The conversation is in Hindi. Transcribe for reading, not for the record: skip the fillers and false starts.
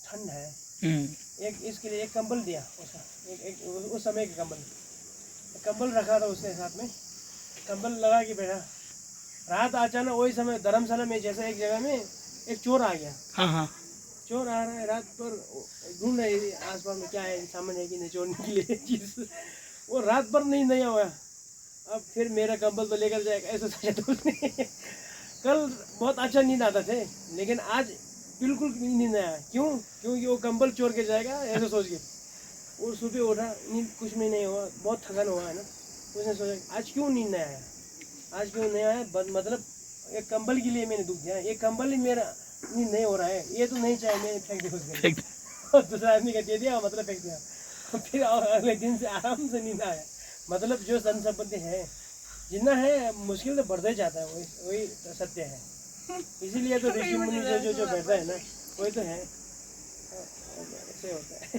ठंड है, एक इसके लिए एक कंबल दिया उसका, एक उस समय का कंबल रखा था उसने साथ में, कंबल लगा के बैठा। रात अचानक वही समय धर्मशाला में जैसे एक जगह में एक चोर आ गया। हाँ। चोर आ रहा है रात पर, ढूंढ रहे आसपास में क्या है, सामान है कि नहीं चोरने के लिए चीज। वो रात भर नहीं हुआ। अब फिर मेरा कंबल तो लेकर जाएगा ऐसा सोचा था उसने। कल बहुत अच्छा नींद आता थे, लेकिन आज बिल्कुल नींद नहीं आया। क्यों? क्योंकि वो कंबल चोर के जाएगा ऐसा सोच के। और सुबह उठा, नींद कुछ भी नहीं हुआ, बहुत थकान हुआ है ना। उसने सोचा आज क्यों नींद नहीं आया, आज क्यों नहीं आया, मतलब एक कंबल के लिए मैंने दुख दिया, एक कंबल ही मेरा नींद नहीं हो रहा है, ये तो नहीं चाहिए, मैंने फेंक दिया उसके। और दूसरा आदमी का दे दिया, मतलब फेंक दिया। फिर अगले दिन से आराम से नींद आया। मतलब जो धन संपत्ति है जितना है मुश्किल तो बढ़ते जाता है, वही तो सत्य है। इसीलिए तो ऋषि मुनि जो बैठता है ना, वही तो है, ऐसे होता है।